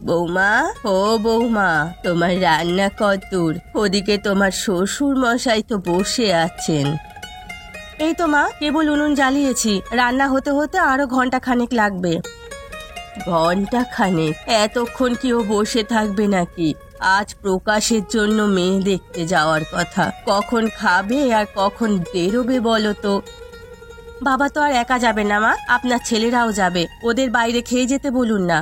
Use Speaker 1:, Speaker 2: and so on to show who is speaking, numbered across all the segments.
Speaker 1: বৌমা, ও বৌমা, তোমার রান্না কতদূর? ওদিকে তোমার শ্বশুর মশাই তো বসে আছেন। এই তো মা, কেবল উনুন জ্বালিয়েছি, রান্না হতে হতে আরো ঘন্টা খানেক লাগবে। ঘন্টা খানেক? এতক্ষণ কি ও বসে থাকবে নাকি? আজ প্রকাশের জন্য মেয়ে দেখতে যাওয়ার কথা, কখন খাবে আর কখন বেরোবে বলো তো? বাবা তো আর একা যাবে না মা, আপনার ছেলেরাও যাবে, ওদের বাইরে খেয়ে যেতে বলুন না।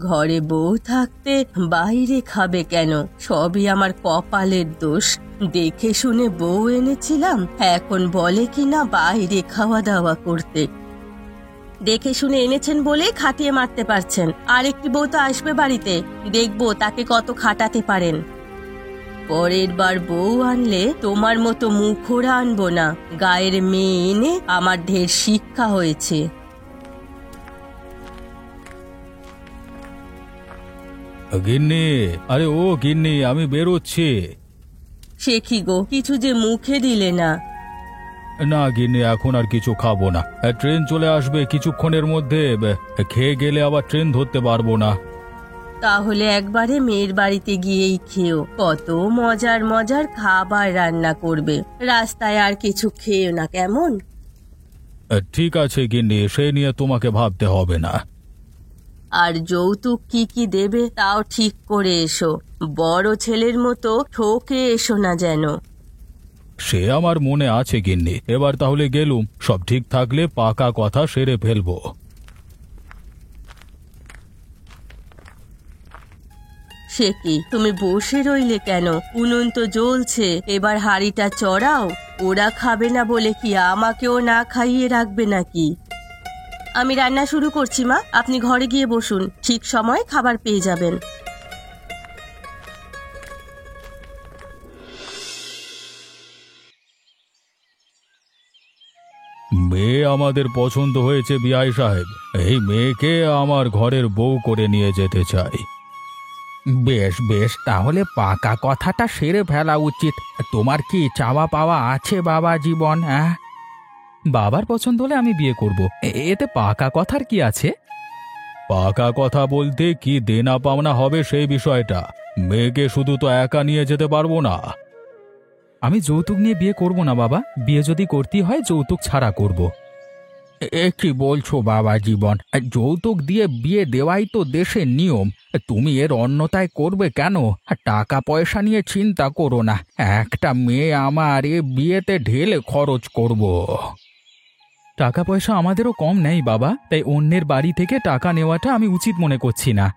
Speaker 1: ঘরে বউ থাকতে বাইরে খাবে কেন? সবই আমার কপালের দোষ। দেখে শুনে বউ এনেছিলাম, এখন বলে কি না বাইরে খাওয়া দাওয়া করতে। দেখে শুনে এনেছেন বলেই খাটিয়ে মারতে পারছেন। আর একটি বউ তো আসবে বাড়িতে, দেখবো তাকে কত খাটাতে পারেন। পরের বার বউ আনলে তোমার মতো মুখোরা আনবো না। গায়ের মেয়ে এনে আমার ঢের শিক্ষা হয়েছে।
Speaker 2: গিন্নি, আরে ও গিন্নি, আমি বেরোচ্ছি।
Speaker 1: সে কি গো, কিছু যে মুখে দিলে না?
Speaker 2: না গিন্নি, এখন আর কিছু খাবো না। ট্রেন চলে আসবে কিছুক্ষণের মধ্যে, খেয়ে গেলে আবার ট্রেন ধরতে পারবো না।
Speaker 1: তাহলে একবারে মেয়ের বাড়িতে গিয়েই খেও, কত মজার মজার খাবার রান্না করবে। রাস্তায় আর কিছু খেও না, কেমন?
Speaker 2: ঠিক আছে গিন্নি, সে নিয়ে তোমাকে ভাবতে হবে না।
Speaker 1: আর যৌতুক কি কি দেবে তাও ঠিক করে এসো, বড় ছেলের মতো ঠকে এসো না যেন।
Speaker 2: সে আমার মনে আছে গিন্নি। এবার তাহলে গেলুম, সব ঠিক থাকলে পাকা কথা সেরে ফেলবো।
Speaker 1: সে কি, তুমি বসে রইলে কেন? উনুন তো জ্বলছে, এবার হাঁড়িটা চড়াও। ওরা খাবে না বলে কি আমাকেও না খাইয়ে রাখবে নাকি? আমি রান্না শুরু করছি মা, আপনি ঘরে গিয়ে বসুন, ঠিক সময় খাবার পেয়ে যাবেন।
Speaker 2: মেয়ে আমাদের পছন্দ হয়েছে বিআই সাহেব, এই মেয়েকে আমার ঘরের বউ করে নিয়ে যেতে চাই।
Speaker 3: বেশ বেশ, তাহলে পাকা কথাটা সেরে ফেলা উচিত। তোমার কি চাওয়া পাওয়া আছে বাবা জীবন? হ্যাঁ, বাবার পছন্দ হলে আমি বিয়ে করব, এতে পাকা কথার কি আছে?
Speaker 2: পাকা কথা বলতে কি দেনা পাওনা হবে সেই বিষয়টা। মেয়েকে শুধু তো একা নিয়ে যেতে পারবো না।
Speaker 3: আমি যৌতুক নিয়ে বিয়ে করব না বাবা, বিয়ে যদি করতেই হয় যৌতুক ছাড়া করব। কি বলছো বাবা জীবন? যৌতুক দিয়ে বিয়ে দেওয়াই তো দেশের নিয়ম। তুমি এর অন্যতায় করবে কেন? টাকা পয়সা নিয়ে চিন্তা করো না, একটা মেয়ে আমার এ বিয়েতে ঢেলে খরচ করব। টাকা পয়সা আমাদেরও কম নেই বাবা, তাই অন্যের বাড়ি থেকে টাকা নেওয়াটা আমি উচিত মনে করছি না।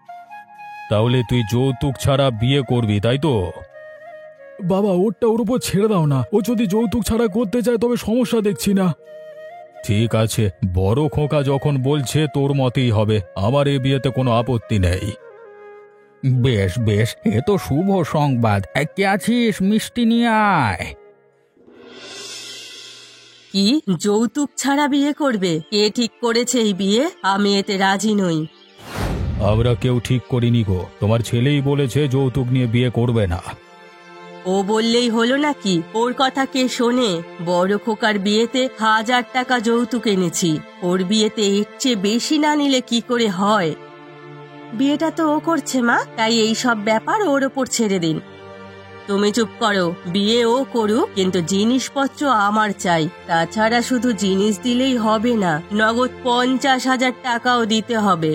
Speaker 2: তাহলে তুই যৌতুক ছাড়া বিয়ে করবি, তাই তো?
Speaker 4: বাবা, ওরটা ওর উপর ছেড়ে দাও না। ও যদি যৌতুক ছাড়া করতে চায় তবে সমস্যা দেখছি না।
Speaker 2: ঠিক আছে, বড় খোকা যখন বলছে তোর মতেই হবে, আমার এই বিয়েতে কোনো আপত্তি নেই।
Speaker 3: বেশ বেশ, এ তো শুভ সংবাদ। কে আছিস? মিষ্টি নিয়ে আয়।
Speaker 1: কি, যৌতুক ছাড়া বিয়ে করবে? কে ঠিক করেছে এই বিয়ে? আমি এতে রাজি নই।
Speaker 2: আমরা কেউ ঠিক করিনি গো, তোমার ছেলেই বলেছে যৌতুক নিয়ে বিয়ে করবে না।
Speaker 1: ও বললেই হলো নাকি? ওর কথা কে শোনে? বড় খোকার বিয়েতে 1000 টাকা যৌতুক এনেছি, ওর বিয়েতে এর চেয়ে বেশি না নিলে কি করে হয়? বিয়েটা তো ও করছে মা, তাই এই সব ব্যাপার ওর ওপর ছেড়ে দিন। তুমি চুপ করো, বিয়ে ও করুক, কিন্তু জিনিসপত্র আমার চাই। তাছাড়া শুধু জিনিস দিলেই হবে না, নগদ 50,000 টাকাও দিতে হবে।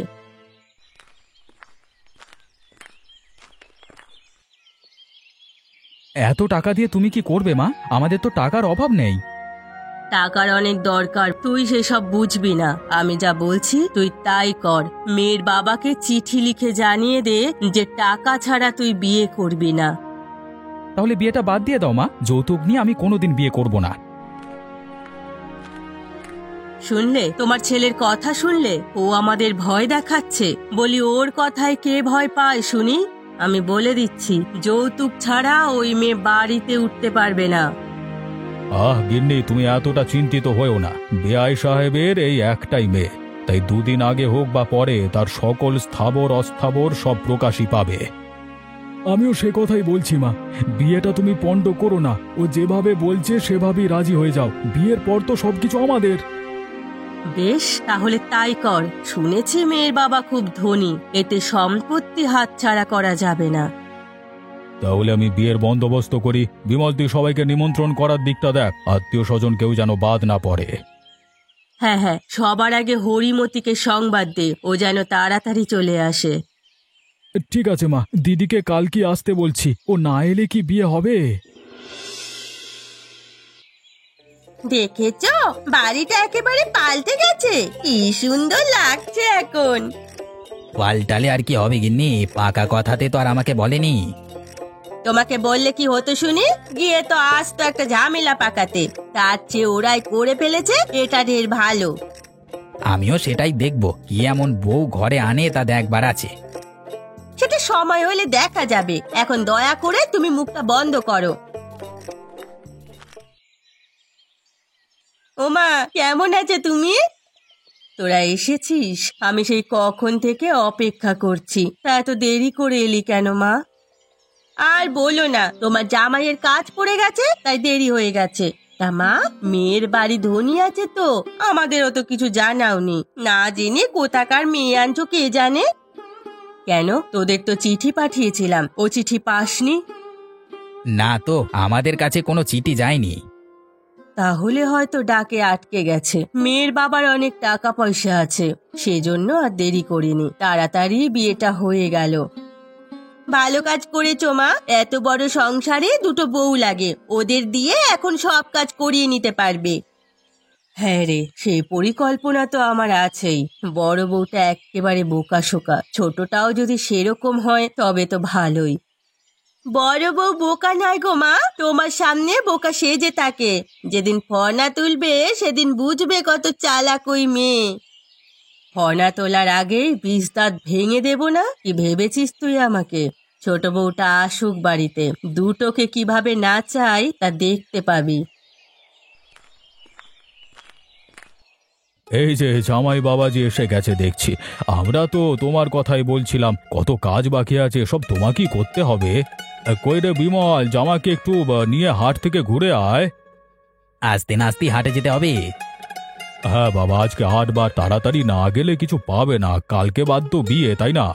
Speaker 3: এত টাকা দিয়ে তুমি কি করবে মা? আমাদের তো টাকার অভাব নেই।
Speaker 1: টাকার অনেক দরকার, তুই সেসব বুঝবি না। আমি যা বলছি তুই তাই কর। মেয়ের বাবাকে চিঠি লিখে জানিয়ে দে যে টাকা ছাড়া তুই বিয়ে করবি না।
Speaker 3: তাহলে বিয়েটা বাদ দিয়ে দাও মা, যৌতুক নিয়ে আমি কোনোদিন বিয়ে করব না।
Speaker 1: শুনলে তোমার ছেলের কথা? শুনলে ও আমাদের ভয় দেখাচ্ছে? বলি ওর কথায় কে ভয় পায় শুনি? আমি বলে দিচ্ছি, যৌতুক ছাড়া ওই মেয়ে বাড়িতে উঠতে পারবে না।
Speaker 2: গিন্নি, তুমি এতটা চিন্তিত হয়েও না। বেআই সাহেবের এই একটাই মেয়ে, তাই দুদিন আগে হোক বা পরে তার সকল স্থাবর অস্থাবর সব প্রকাশই পাবে।
Speaker 4: আমিও সে কথাই বলছি মা, বিয়েটা তুমি পণ্ড করো না। ও যেভাবে বলছে সেভাবেই রাজি হয়ে যাও, বিয়ের পর তো সবকিছু আমাদের।
Speaker 1: বেশ, তাহলে তাই কর। শুনেছি মেয়ের বাবা খুব ধনী, এতে সম্পত্তি হাতছাড়া করা যাবে না।
Speaker 2: তাহলে আমি বিয়ের বন্দোবস্ত করি। বিমল, তুই সবাইকে নিমন্ত্রণ করার দিকটা দেখ, আত্মীয় স্বজন কেউ যেন বাদ না পড়ে।
Speaker 1: হ্যাঁ হ্যাঁ, সবার আগে হরিমতিকে সংবাদ দে, ও যেন তাড়াতাড়ি চলে আসে।
Speaker 4: ঠিক আছে মা, দিদিকে কাল কি আসতে বলছি, ও না এলে কি বিয়ে হবে?
Speaker 1: দেখেছো, বাড়িটা একেবারে পাল্টে গেছে, কি সুন্দর লাগছে এখন।
Speaker 3: পাল্টালে আর কি হবে গিন্নি, পাকা কথাতে তো আর আমাকে বলেনি।
Speaker 1: তোমাকে বললে কি হতো শুনি, গিয়ে তো আজ তো একটা ঝামেলা পাকাতে। তার চেয়ে ওরাই করে ফেলেছে, এটা ঢের ভালো।
Speaker 3: আমিও সেটাই দেখব, কি এমন বউ ঘরে আনে তা দেখবার আছে।
Speaker 1: সেটা সময় হলে দেখা যাবে, এখন দয়া করে তুমি মুখটা বন্ধ করো। ওমা, কেমন আছে তুমি? তোরা এসেছিস? আমি সেই কখন থেকে অপেক্ষা করছি, তা এত দেরি করে এলি কেন মা? আর বলো না, তোমার জামাইয়ের কাজ পড়ে গেছে তাই দেরি হয়ে গেছে। তা মা, মেয়ের বাড়ি ধনী আছে তো, আমাদেরও তো কিছু জানাওনি, না জেনে কোথাকার মেয়ে আনছো কে জানে। কেন, তোদের তো চিঠি পাঠিয়েছিলাম, ও চিঠি পাসনি?
Speaker 3: না তো, আমাদের কাছে কোনো চিঠি যায়নি।
Speaker 1: তাহলে হয়তো ডাকে আটকে গেছে। মেয়ের বাবার অনেক টাকা পয়সা আছে, সেজন্য আর দেরি করিনি, তাড়াতাড়ি বিয়েটা হয়ে গেল। ভালো কাজ করেছো মা, এত বড় সংসারে দুটো বউ লাগে, ওদের দিয়ে এখন সব কাজ করিয়ে নিতে পারবে। হ্যাঁ রে, সেই পরিকল্পনা তো আমার আছেই। বড় বউটা একেবারে বোকাশোকা, ছোটটাও যদি সেরকম হয় তবে তো ভালোই। বড় বউ বোকা নয় গো মা, তোমার সামনে বোকা সেজে থাকে। যেদিন ফনা তুলবে সেদিন বুঝবে কত চালাক ওই মেয়ে। ফনা তোলার আগেই বিষ দাঁত ভেঙে দেব না, কি ভেবেছিস তুই আমাকে? ছোট বউটা আসুক বাড়িতে, দুটোকে কিভাবে নাচাই তা দেখতে পাবি।
Speaker 2: এই যে জামাই বাবাজি এসে গেছে দেখছি। আমরা তো তোমার কথাই বলছিলাম, কত কাজ বাকি আছে, সব তোমাকেই করতে হবে। কই রে বিমল, জামাকে একটু নিয়ে হাট থেকে ঘুরে আয়।
Speaker 3: আস্তে নাস্তে হাটে যেতে হবে।
Speaker 2: হ্যাঁ বাবা, আজকে হাটবার, তাড়াতাড়ি না গেলে কিছু পাবে না, কালকে বাদ তো বিয়ে, তাই না?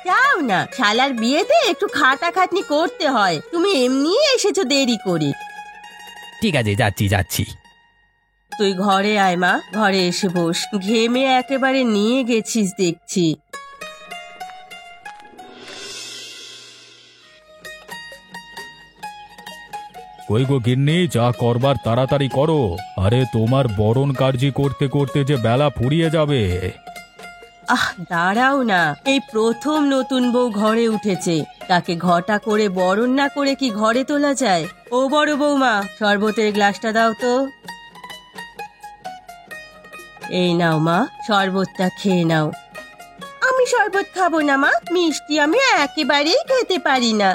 Speaker 1: যাও না, শালার বিয়েতে একটু খাটাখাটনি করতে হয়, তুমি এমনি এসেছো দেরি করে।
Speaker 3: ঠিক আছে, যাচ্ছি যাচ্ছি।
Speaker 1: তুই ঘরে আয় মা, ঘরে এসে বস, ঘেমে একেবারে নিয়ে গেছিস দেখছি।
Speaker 2: কই গো গিন্নি, যা করবার তাড়াতাড়ি করো। আরে তোমার বরণ কার্যি করতে করতে যে বেলা ফুরিয়ে যাবে।
Speaker 1: দাঁড়াও না, এই প্রথম নতুন বউ ঘরে উঠেছে, তাকে ঘটা করে বরণ না করে কি ঘরে তোলা যায়? ও বড় বৌমা, শরবতের গ্লাসটা দাও তো। এই নাও মা, শরবতটা খেয়ে নাও। আমি শরবত খাবো না মা, মিষ্টি আমি একেবারেই খেতে পারি না।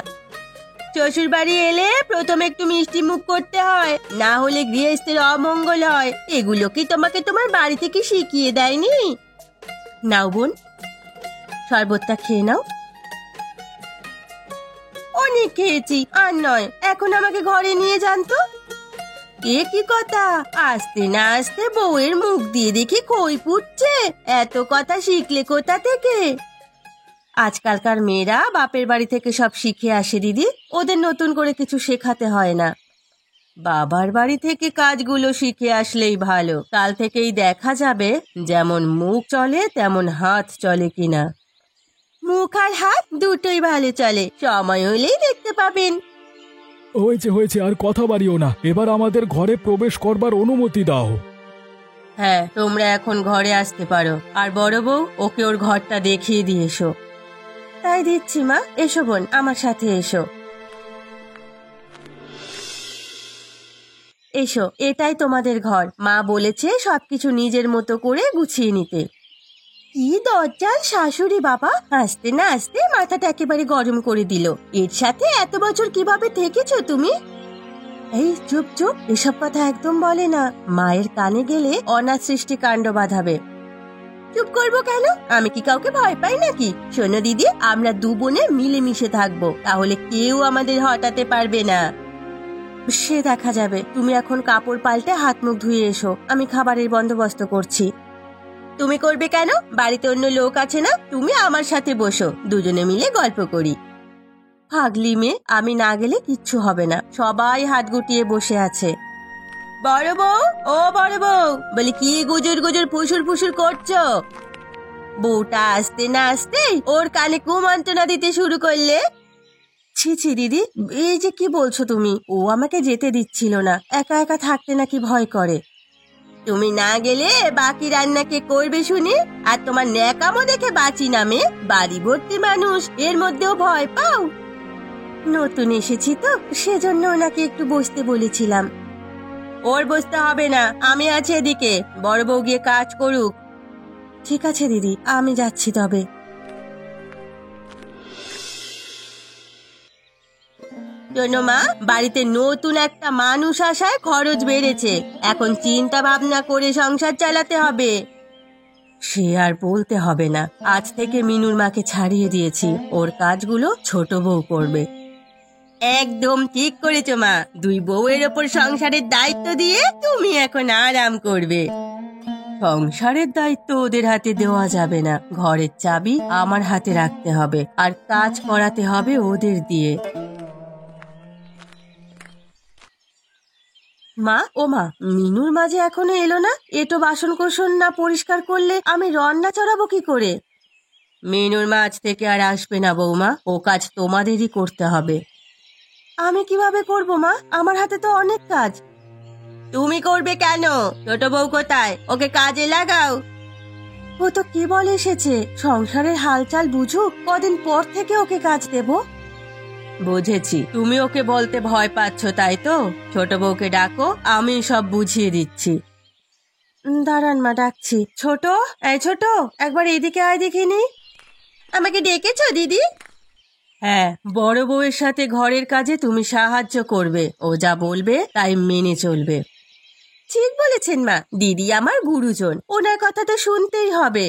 Speaker 1: শ্বশুর বাড়ি এলে প্রথমে একটু মিষ্টি মুখ করতে হয়, না হলে গৃহস্থের অমঙ্গল হয়। এগুলো কি তোমাকে তোমার বাড়ি থেকে শিখিয়ে দেয়নি? নাও বোন, শরবতটা খেয়ে নাও। অনেক খেয়েছি, আর নয়, এখন আমাকে ঘরে নিয়ে যান তো। এ কি কথা, আসতে না আসতে বউয়ের মুখ দিয়ে দেখি খই পুড়ছে, এত কথা শিখলে কোথা থেকে? আজকালকার মেয়েরা বাপের বাড়ি থেকে সব শিখে আসে দিদি, ওদের নতুন করে কিছু শেখাতে হয় না। বাবার বাড়ি থেকে কাজগুলো শিখে আসলেই ভালো, কাল থেকেই দেখা যাবে যেমন মুখ চলে তেমন হাত চলে কিনা। মুখ আর হাত দুটোই ভালো চলে, সময় হলেই দেখতে পাবেন।
Speaker 4: হয়েছে হয়েছে, আর কথা বাড়িও না, এবার আমাদের ঘরে প্রবেশ করবার অনুমতি দাও।
Speaker 1: হ্যাঁ, তোমরা এখন ঘরে আসতে পারো, আর বড় বউ, ওকে ওর ঘরটা দেখিয়ে দিয়ে এসো। তাই দিচ্ছি মা, এসো বোন, আমার সাথে এসো। এসো, এটাই তোমাদের ঘর, মা বলেছে সবকিছু নিজের মতো করে গুছিয়ে নিতে। কি দরজাল শাশুড়ি বাবা, আসতে না আসতে মাথাটা একেবারে গরম করে দিল। এর সাথে এত বছর কিভাবে থেকেছো তুমি? এই চুপ চুপ, এসব কথা একদম বলে না, মায়ের কানে গেলে অনাথ সৃষ্টি কাণ্ড বাঁধাবে। চুপ করবো কেন, আমি কি কাউকে ভয় পাই নাকি? শোনো দিদি, আমরা দু বোনে মিলেমিশে থাকবো, তাহলে কেউ আমাদের হটাতে পারবে না। সে দেখা যাবে, তুমি এখন কাপড় পাল্টে হাত মুখ ধুয়ে এসো, আমি খাবারের বন্দোবস্ত করছি। তুমি করবে কেন? বাড়িতে অন্য লোক আছে না, তুমি আমার সাথে বসো, দুজনে মিলে গল্প করি। পাগলি মেয়ে, আমি না গেলে কিচ্ছু হবে না, সবাই হাত গুটিয়ে বসে আছে। বড় বউ, ও বড় বউ, বলি কি গুজুর গুজুর ফুসুর ফুসুর করছো? বউটা আসতে না আসতে ওর কানে কুমন্ত্রণা দিতে শুরু করলে। ছি ছি দিদি, এই যে কি বলছো তুমি? ও আমাকে যেতে দিচ্ছিল না, একা একা থাকতে নাকি ভয় করে। তুমি না গেলে বাকি রান্না কে করবে শুনি? আর তোমার ন্যাকামো দেখে বাঁচি নামে, বাড়ি ভর্তি মানুষ, এর মধ্যেও ভয় পাও? নতুন এসেছি তো, সেজন্য ওনাকে একটু বসতে বলেছিলাম। ওর বসতে হবে না, আমি আছি এদিকে, বড় বউ গিয়ে কাজ করুক। ঠিক আছে দিদি, আমি যাচ্ছি তবে। শোনো মা, বাড়িতে নতুন একটা মানুষ আসায় খরচ বেড়েছে, এখন চিন্তা ভাবনা করে সংসার চালাতে হবে। সে আর বলতে হবে না, আজ থেকে মিনুর মাকে ছাড়িয়ে দিয়েছি, ওর কাজগুলো ছোট বউ করবে। একদম ঠিক করেছো মা, দুই বউয়ের ওপর সংসারের দায়িত্ব দিয়ে তুমি এখন আরাম করবে। সংসারের দায়িত্ব ওদের হাতে দেওয়া যাবে না, ঘরের চাবি আমার হাতে রাখতে হবে, আর কাজ করাতে হবে ওদের দিয়ে। মা, ও মা, মিনুর মাঝে এখনো এলো না? এটো বাসন কোসন না পরিষ্কার করলে আমি রান্না চড়াবো কি করে? মিনুর মাছ থেকে আর আসবে না বৌমা, ও কাজ তোমাদেরই করতে হবে। আমি কিভাবে করব মা? আমার হাতে তো অনেক কাজ। তুমি করবে কেন? ছোট বউ কোথায়? ওকে কাজে লাগাও। ও তো কেবল এসেছে, সংসারের হালচাল বুঝুক, কদিন পর থেকে ওকে কাজ দেব। বুঝেছি, তুমি ওকে বলতে ভয় পাচ্ছ তাই তো? ছোট বউকে ডাকো, আমি সব বুঝিয়ে দিচ্ছি। দাঁড়ান মা, ডাকছি। ছোট, এই ছোট, একবার এদিকে আয় দেখিনি। আমাকে ডেকেছো দিদি? হ্যাঁ, বড় বউয়ের সাথে ঘরের কাজে তুমি সাহায্য করবে, ও যা বলবে তাই মেনে চলবে। ঠিক বলেছেন মা, দিদি আমার গুরুজন, ওনার কথা তো শুনতেই হবে।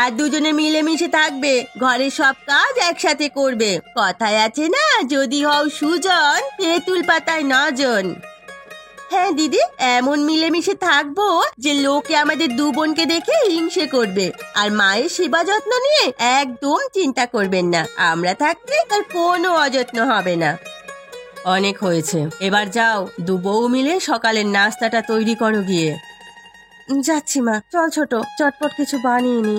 Speaker 1: আর দুজনে মিলেমিশে থাকবে, ঘরের সব কাজ একসাথে করবে। কথায় আছে না, যদি হও সুজন, তেঁতুল পাতায় নজন। হ্যাঁ দিদি, এমন মিলেমিশে থাকবো যে লোকে আমাদের দু বোনকে দেখে হিংসে করবে। আর মায়ের সেবা যত্ন নিয়ে একদম চিন্তা করবেন না, আমরা থাকতে তার কোনো অযত্ন হবে না। অনেক হয়েছে, এবার যাও, দু বউ মিলে সকালের নাস্তাটা তৈরি করো গিয়ে। যাচ্ছি মা, চল ছোট, চটপট কিছু বানিয়ে নি।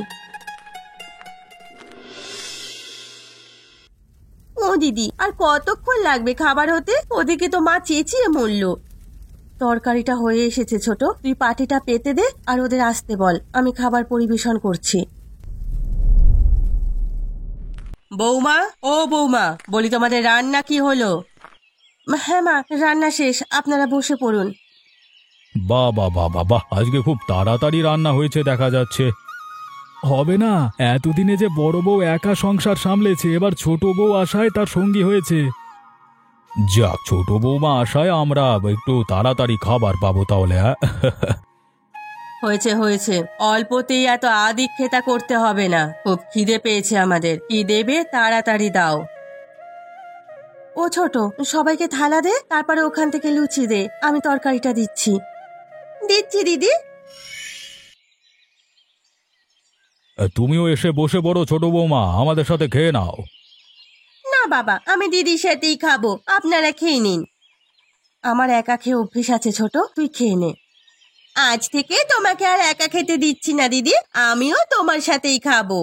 Speaker 1: ও দিদি, আর কতক্ষণ লাগবে খাবার হতে? ওদিকে তো মা চেঁচিয়ে মরল। তরকারিটা হয়ে এসেছে ছোট, তুই পাটিটা পেতে দে আর ওদের আসতে বল, আমি খাবার পরিবেশন করছি। বৌমা, ও বৌমা, বলি তোমাদের রান্না কি হলো? হ্যাঁ মা, রান্না শেষ, আপনারা বসে পড়ুন।
Speaker 2: বাহ বাহ বাহ বাহ বাহ, আজকে খুব তাড়াতাড়ি রান্না হয়েছে দেখা যাচ্ছে।
Speaker 4: হবে না, এতদিনে যে বড় বউ একা সংসার সামলেছে, এবার ছোট বউ আসায় তার সঙ্গী হয়েছে।
Speaker 2: যাক, ছোট বৌমা আসায় আমরা একটু তাড়াতাড়ি খাবার পাবো তাহলে। হ্যাঁ
Speaker 1: হয়েছে হয়েছে, অল্পতেই এত আদিক্ষেতা করতে হবে না, খুব খিদে পেয়েছে আমাদের, কি দেবে তাড়াতাড়ি দাও। ও ছোট, সবাইকে থালা দে, তারপরে ওখান থেকে লুচি দে, আমি তরকারিটা দিচ্ছি। দিচ্ছি দিদি।
Speaker 2: তুমিও এসে বসে পড়ো ছোট বৌমা, আমাদের সাথে খেয়ে নাও।
Speaker 1: না বাবা, আমি দিদির সাথেই খাবো, আপনারা খেয়ে নিন। আমার একা খেয়ে অভ্যেস আছে ছোট, তুই খেয়ে নে। আজ থেকে তোমাকে আর একা খেতে দিচ্ছি না দিদি, আমিও তোমার সাথেই খাবো।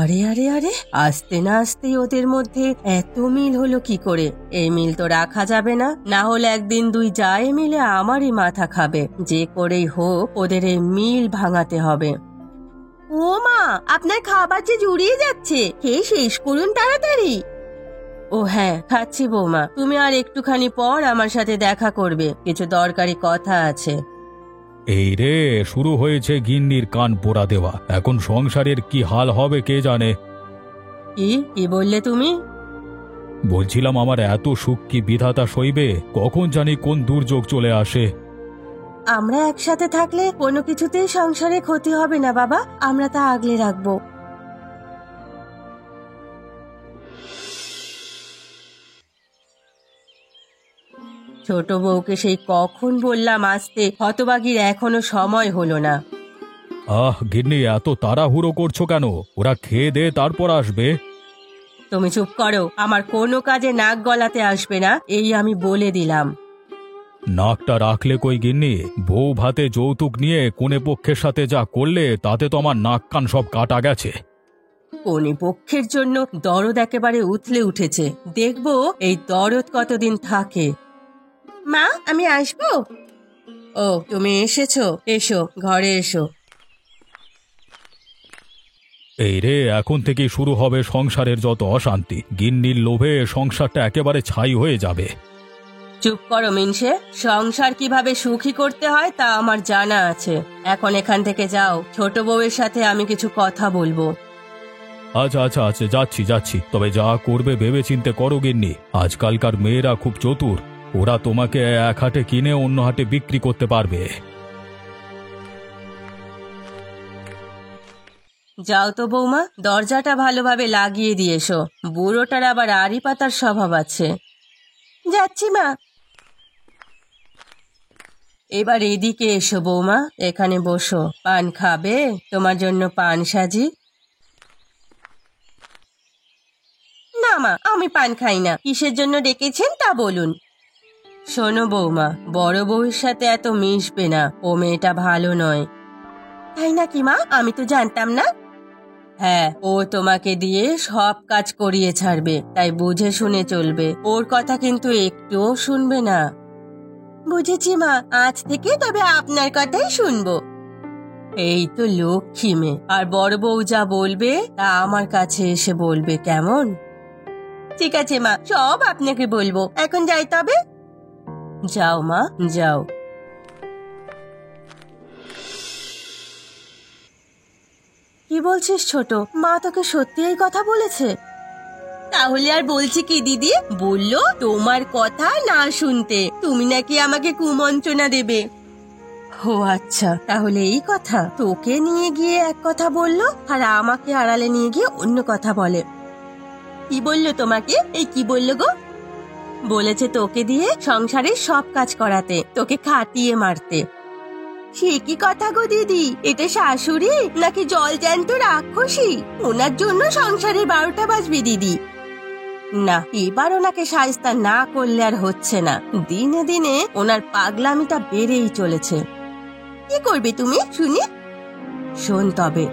Speaker 1: আরে আরে আরে, আসতে না আসতেই ওদের মধ্যে এত মিল হলো কি করে? এই মিল তো রাখা যাবে না, না হলে একদিন দুই জায়ে মিলে আমারই মাথা খাবে। যে করেই হোক ওদের এই মিল ভাঙাতে হবে। ও মা, আপনার খাবার যে জুড়িয়ে যাচ্ছে, খেয়ে শেষ করুন তাড়াতাড়ি। ও হ্যাঁ, খাচ্ছি বৌমা, তুমি আর একটুখানি পর আমার সাথে দেখা করবে, কিছু দরকারি কথা আছে।
Speaker 2: এই রে, শুরু হয়েছে গিন্নির কান পোড়া দেওয়া, এখন সংসারের কি হাল হবে কে জানে।
Speaker 1: কি বললে তুমি?
Speaker 2: বলছিলাম আমার এত সুখ কি বিধাতা সইবে? কখন জানি কোন দুর্যোগ চলে আসে।
Speaker 1: আমরা একসাথে থাকলে কোনো কিছুতেই সংসারে ক্ষতি হবে না বাবা, আমরা তা আগলে রাখবো। ছোট বউকে সেই কখন বললাম আসতে, হতবাগির এখনো সময় হলো না।
Speaker 2: গিন্নি এত তাড়াহুড়ো করছো কেন? ওরা খেয়ে দে তারপর আসবে।
Speaker 1: তুমি চুপ করো, আমার কোনো কাজে নাক গলাতে আসবে না, এই আমি বলে দিলাম।
Speaker 2: নাকটা রাখলে কই গিন্নি? বউ ভাতে যৌতুক নিয়ে কোনে পক্ষের সাথে যা করলে তাতে তো আমার নাক কান সব কাটা গেছে।
Speaker 1: কোনে পক্ষের জন্য দরদ একেবারে উথলে উঠেছে, দেখবো এই দরদ কতদিন থাকে। মা, আমি আসবো? ও, তুমি এসেছো, এসো ঘরে এসো।
Speaker 2: এই রে, এখন থেকে শুরু হবে সংসারের যত অশান্তি। গিন্নির লোভে সংসারটা একেবারে ছাই হয়ে যাবে।
Speaker 1: চুপ করো মিনসে, সংসার কিভাবে সুখী করতে হয় তা আমার জানা আছে। এখন এখান থেকে যাও, ছোট বউয়ের সাথে আমি কিছু কথা বলবো।
Speaker 2: আচ্ছা আচ্ছা আচ্ছা, যাচ্ছি। তবে যা করবে ভেবে চিন্তে করো গিন্নি। আজকালকার মেয়েরা খুব চতুর, ওরা তোমাকে এক হাটে কিনে অন্য হাটে বিক্রি করতে পারবে।
Speaker 1: যাও তো বৌমা, দরজাটা ভালোভাবে লাগিয়ে দিয়ে এসো। বুড়োটার আবার আড়ি পাতার স্বভাব আছে। যাচ্ছি মা। এবার এদিকে এসো বৌমা, এখানে বসো। পান খাবে? তোমার জন্য পান সাজি। না মা, আমি পান খাই না। কিসের জন্য ডেকেছেন তা বলুন। শোনো বৌমা, বড় বউয়ের সাথে এত মিশবে না, ও মেয়েটা ভালো নয়। তাই নাকি মা? আমি তো জানতাম না। হ্যাঁ, ও তোমাকে দিয়ে সব কাজ করিয়ে ছাড়বে, তাই বুঝে শুনে চলবে। ওর কথা কিন্তু একটুও শুনবে না। বুঝেছি মা, আজ থেকে তবে আপনার কথাই শুনবো। এই তো লক্ষ্মী মেয়ে। আর বড় বউ যা বলবে তা আমার কাছে এসে বলবে, কেমন? ঠিক আছে মা, সব আপনাকে বলবো। এখন যাই তবে। যাও মা, যাও। কি বলছিস ছোট? মা তোকে সত্যি এই কথা বলেছে? তাহলে আর বলছি কি দিদি, বললো তোমার কথা না শুনতে, তুমি নাকি আমাকে কুমন্ত্রণা দেবে। ও আচ্ছা, তাহলে এই কথা। তোকে নিয়ে গিয়ে এক কথা বললো আর আমাকে আড়ালে নিয়ে গিয়ে অন্য কথা বলে। কি বললো তোমাকে? এই কি বললো গো? বলেছে তোকে দিয়ে সংসারের সব কাজ করাতে, তোকে খাটিয়ে মারতে। সে কি কথা গো দিদি? এটা শাশুড়ি নাকি জল জ্যান্ত রাক্ষসী? ওনার জন্য সংসারের 12টা বাজবে দিদি। না, এবার ওনাকে শায়েস্তা না করলে আর হচ্ছে না। দিনে দিনে ওনার পাগলামিটা বেড়েই চলেছে। কি করবে তুমি শুনি? শোন তবে।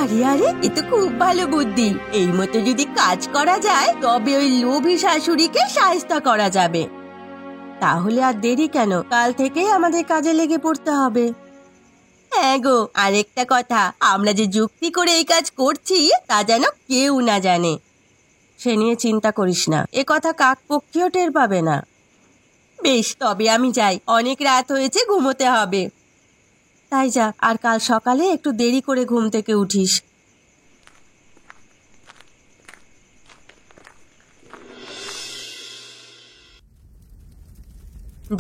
Speaker 1: আরে আরে, এ তো খুব ভালো বুদ্ধি। এই মতো যদি কাজ করা যায় তবে ওই লোভী শাশুড়িকে শায়েস্তা করা যাবে। তাহলে আর দেরি কেন? কাল থেকেই আমাদের কাজে লেগে পড়তে হবে। হ্যাঁ গো, আরেকটা কথা, আমরা যে যুক্তি করে এই কাজ করছি তা যেন কেউ না জানে। সে নিয়ে চিন্তা করিস না, এ কথা কাকপক্ষীও টের পাবে না। বেশ, তবে আমি যাই, অনেক রাত হয়েছে, ঘুমোতে হবে। তাই যা, আর কাল সকালে একটু দেরি করে ঘুম থেকে উঠিস।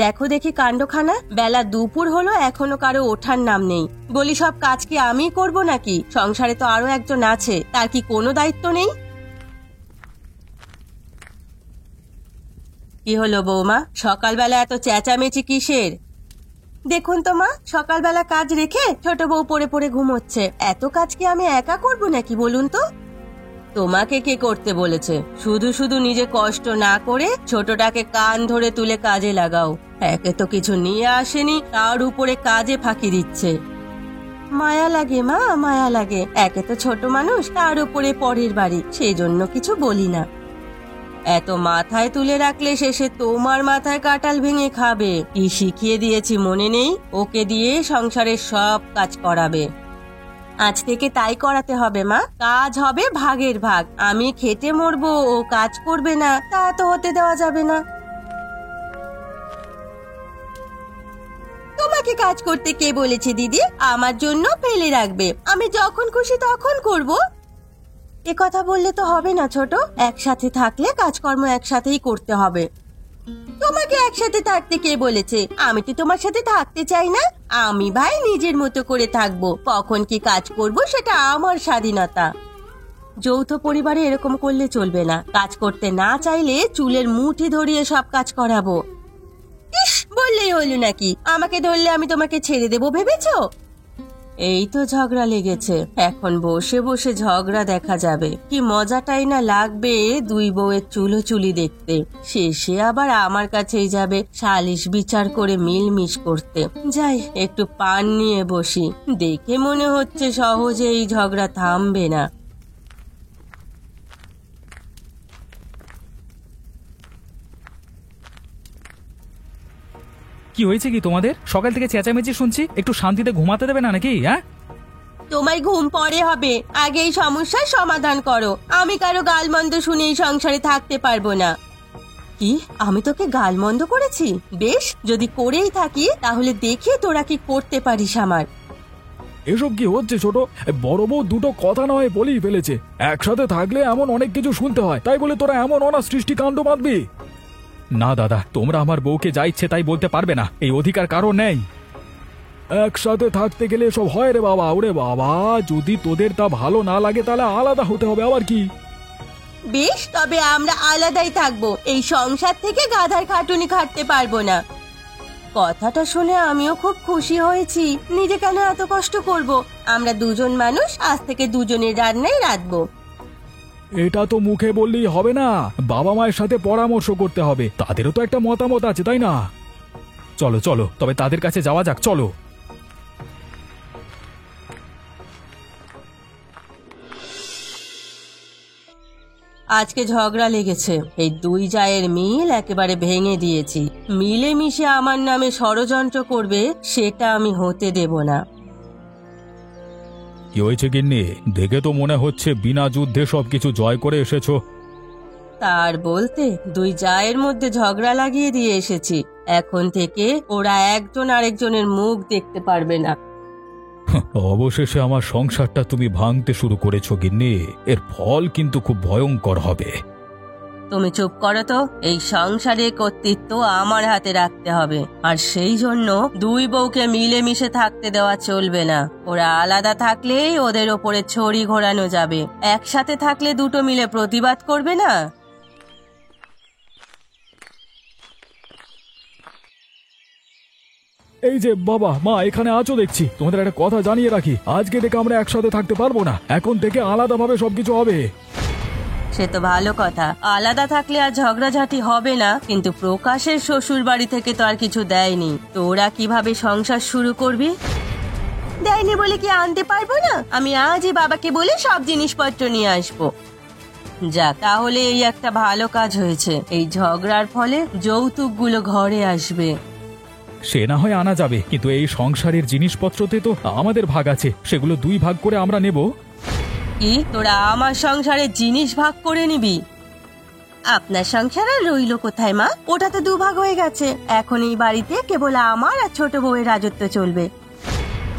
Speaker 1: দেখো দেখি কাণ্ডখানা, বেলা দুপুর হলো, এখনো কারো ওঠার নাম নেই। বলি, সব কাজ কি আমি করব নাকি? সংসারে তো আরো একজন আছে, তার কি কোনো দায়িত্ব নেই? কি হলো বৌমা, সকালবেলা এত চেঁচামেচি কিসের? দেখুন তো মা, সকালবেলা কাজ রেখে ছোট বউ পড়ে পড়ে ঘুমোচ্ছে। এত কাজ কি আমি একা করব নাকি বলুন তো? তোমাকে কে করতে বলেছে? শুধু শুধু নিজে কষ্ট না করে ছোটটাকে কান ধরে তুলে কাজে লাগাও। একে তো কিছু নিয়ে আসেনি, তার উপরে কাজে ফাঁকি দিচ্ছে। মায়া লাগে মা, মায়া লাগে। একে তো ছোট মানুষ, তার উপরে পরের বাড়ি, সেই জন্য কিছু বলি না। এত মাথায় তুলে রাখলে শেষে তোমার মাথায় কাঁঠাল ভেঙে খাবে। কি শিখিয়ে দিয়েছি মনে নেই? ওকে দিয়ে সংসারের সব কাজ করাবে। আজ থেকে তাই করাতে হবে মা। কাজ হবে ভাগের ভাগ। আমি খেটে মরবো, ও কাজ করবে না, তা তো হতে দেওয়া যাবে না। তোমাকে কাজ করতে কে বলেছে দিদি? আমার জন্য ফেলে রাখবে, আমি যখন খুশি তখন করব। এ কথা বললে তো হবে না ছোট। একসাথে থাকলে কাজকর্ম একসাথেই করতে হবে। তোমাকে একসাথে থাকতে কে বলেছে? আমি তো তোমার সাথে থাকতে চাই না। আমি ভাই নিজের মতো করে থাকবো, কখন কি কাজ করব সেটা আমার স্বাধীনতা। যৌথ পরিবারে এরকম করলে চলবে না। কাজ করতে না চাইলে চুলের মুঠি ধরিয়ে সব কাজ করাবো। ইস, বললেই হলো নাকি? আমাকে ধরলে আমি তোমাকে ছেড়ে দেবো ভেবেছো? এই তো ঝগড়া লেগেছে, এখন বসে বসে ঝগড়া দেখা যাবে। কি মজাটাই না লাগবে দুই বউয়ের চুলোচুলি দেখতে। শেষে আবার আমার কাছেই যাবে সালিশ বিচার করে মিলমিশ করতে। যাই, একটু পান নিয়ে বসি। দেখে মনে হচ্ছে সহজে এই ঝগড়া থামবে না।
Speaker 3: কি হয়েছে কি তোমাদের? সকাল থেকে চেঁচামেচি শুনছি, একটু শান্তিতে ঘুমাতে দেবে না নাকি? হ্যাঁ,
Speaker 1: তোমার ঘুম পরে হবে, আগে এই সমস্যার সমাধান করো। আমি কারো গালমন্দ শুনে এই সংসারে থাকতে পারবো না। কি, আমি তোকে গালমন্দ করেছি? বেশ, যদি করেই থাকি তাহলে দেখি তোরা কি করতে পারিস আমার।
Speaker 4: এসব কি হচ্ছে ছোট? বড় বউ দুটো কথা নয় বলেই ফেলেছে। একসাথে থাকলে এমন অনেক কিছু শুনতে হয়, তাই বলে তোরা এমন অনাসৃষ্টি কাণ্ড বাঁধবি?
Speaker 3: না দাদা, তোমরা আমার বউকে যা ইচ্ছে তাই বলতে পারবে না, এই অধিকার কারো নেই।
Speaker 4: একসাথে থাকতে গেলে এসব হয় রে বাবা। ওরে বাবা, যদি তোদের তা ভালো না লাগে তাহলে আলাদা হতে হবে। আবার কি?
Speaker 1: বেশ, তবে আমরা আলাদাই থাকবো। এই সংসার থেকে গাধার খাটুনি খাটতে পারবো না। কথাটা শুনে আমিও খুব খুশি হয়েছি। নিজে কেন এত কষ্ট করব? আমরা দুজন মানুষ, আজ থেকে দুজনের রান্নাই রাঁধবো।
Speaker 4: এটা তো মুখে বললেই হবে না, বাবা মায়ের সাথে পরামর্শ করতে হবে। তাদেরও তো একটা মতামত আছে, তাই না?
Speaker 3: চলো চলো, তবে তাদের কাছে যাওয়া যাক, চলো।
Speaker 1: আজকে ঝগড়া লেগেছে, এই দুই জায়ের মিল একেবারে ভেঙে দিয়েছি। মিলে মিশে আমার নামে ষড়যন্ত্র করবে, সেটা আমি হতে দেব না।
Speaker 2: কি হয়েছে গিন্নি? দেখে তো মনে হচ্ছে বিনা যুদ্ধে সবকিছু জয় করে এসেছো।
Speaker 1: তার বলতে, দুই জায়ের মধ্যে ঝগড়া লাগিয়ে দিয়ে এসেছি। এখন থেকে ওরা একজন আরেকজনের মুখ দেখতে পারবে না।
Speaker 2: অবশেষে আমার সংসারটা তুমি ভাঙতে শুরু করেছো গিন্নি, এর ফল কিন্তু খুব ভয়ঙ্কর হবে।
Speaker 1: তুমি চুপ করো তো। এই সংসারে কর্তৃত্ব আমার হাতে রাখতে হবে, আর সেই জন্য দুই বউকে মিলেমিশে থাকতে দেওয়া চলবে না। ওরা আলাদা থাকলেই ওদের ওপরে ছড়ি ঘোরানো যাবে, একসাথে থাকলে দুটো মিলে প্রতিবাদ করবে না।
Speaker 4: এই যে বাবা মা এখানে আছো দেখছি, তোমাদের একটা কথা জানিয়ে রাখি, আজকে থেকে আমরা একসাথে থাকতে পারবো না। এখন থেকে আলাদাভাবে সবকিছু হবে।
Speaker 1: সে তো ভালো কথা, আলাদা থাকলে আর ঝগড়াঝাটি হবে না। কিন্তু প্রকাশের শ্বশুর বাড়ি থেকে তো আর কিছু দেয়নি, তোরা কিভাবে সংসার শুরু করবি? দেয়নি বলে কি আনতে পারবো না? আমি আজই বাবাকে বলে সব জিনিসপত্র নিয়ে আসবো। যাক, তাহলে এই একটা ভালো কাজ হয়েছে। এই ঝগড়ার ফলে যৌতুকগুলো ঘরে আসবে।
Speaker 3: সে না হয় আনা যাবে, কিন্তু এই সংসারের জিনিসপত্রতে তো আমাদের ভাগ আছে, সেগুলো দুই ভাগ করে আমরা নেব।
Speaker 1: কি, তোরা আমার সংসারে জিনিস ভাগ করে নিবি? আপনার সংসার আর রইল কোথায় মা? ওটা তো দুভাগ হয়ে গেছে। এখন এই বাড়িতে কেবল আমার আর ছোট বউয়ের রাজত্ব চলবে।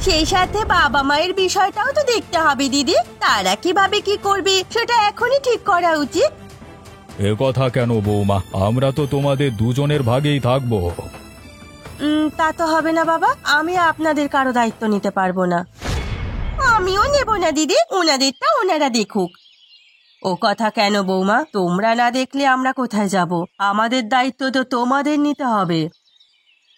Speaker 1: সেই সাথে বাবা মায়ের বিষয়টাও তো দেখতে হবে দিদি। তারা কিভাবে কি করবে সেটা এখনই ঠিক করা উচিত।
Speaker 2: এ কথা কেন বৌমা, আমরা তো তোমাদের দুজনের ভাগেই থাকবো।
Speaker 1: তা তো হবে না বাবা, আমি আপনাদের কারো দায়িত্ব নিতে পারবো না। আমিও নেব না দিদি, ওনাদেরটা ওনারা দেখুক। ও কথা কেন বৌমা? তোমরা না দেখলে আমরা কোথায় যাব? আমাদের দায়িত্ব তো তোমাদের নিতে হবে।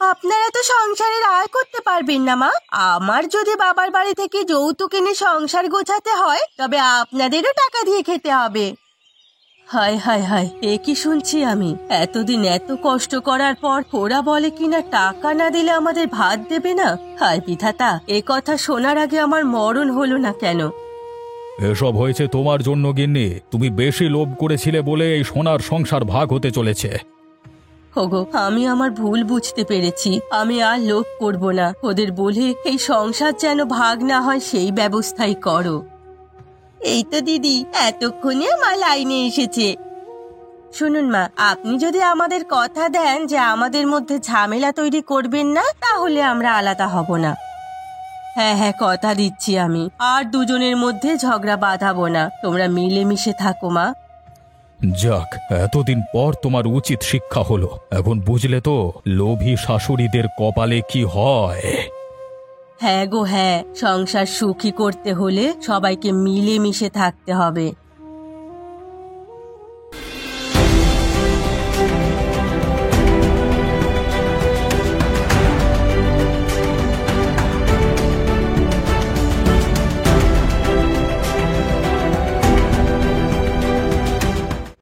Speaker 1: আপনারা তো সংসারের আয় করতে পারবেন না মা। আমার যদি বাবার বাড়ি থেকে যৌতুক এনে সংসার গোছাতে হয়, তবে আপনাদেরও টাকা দিয়ে খেতে হবে। হায় হায় হায়, এ কি শুনছি আমি? এতদিন এত কষ্ট করার পর ওরা বলে কিনা টাকা না দিলে আমাদের ভাত দেবে না। হায় বিধাতা, এ কথা শোনার আগে আমার মরণ হলো না কেন?
Speaker 2: এসব হয়েছে তোমার জন্য গিন্নি, তুমি বেশি লোভ করেছিলে বলে এই সোনার সংসার ভাগ হতে চলেছে।
Speaker 1: ওগো, আমি আমার ভুল বুঝতে পেরেছি। আমি আর লোভ করব না। ওদের বলে এই সংসার যেন ভাগ না হয় সেই ব্যবস্থাই করো। এই তো দিদি, এতক্ষণে আমার লাইনে এসেছে। শুনুন মা, আপনি যদি আমাদের কথা দেন যে আমাদের মধ্যে ঝামেলা তৈরি করবেন না, তাহলে আমরা আলাদা হব না। হ্যাঁ হ্যাঁ, কথা দিচ্ছি আমি আর দুজনের মধ্যে ঝগড়া বাঁধাবো না। তোমরা মিলেমিশে থাকো মা।
Speaker 2: যাক, এতদিন পর তোমার উচিত শিক্ষা হলো। এখন বুঝলে তো লোভী শাশুড়িদের কপালে কি হয়।
Speaker 1: হ্যাঁ গো হ্যাঁ, সংসার সুখী করতে হলে সবাইকে মিলেমিশে থাকতে হবে।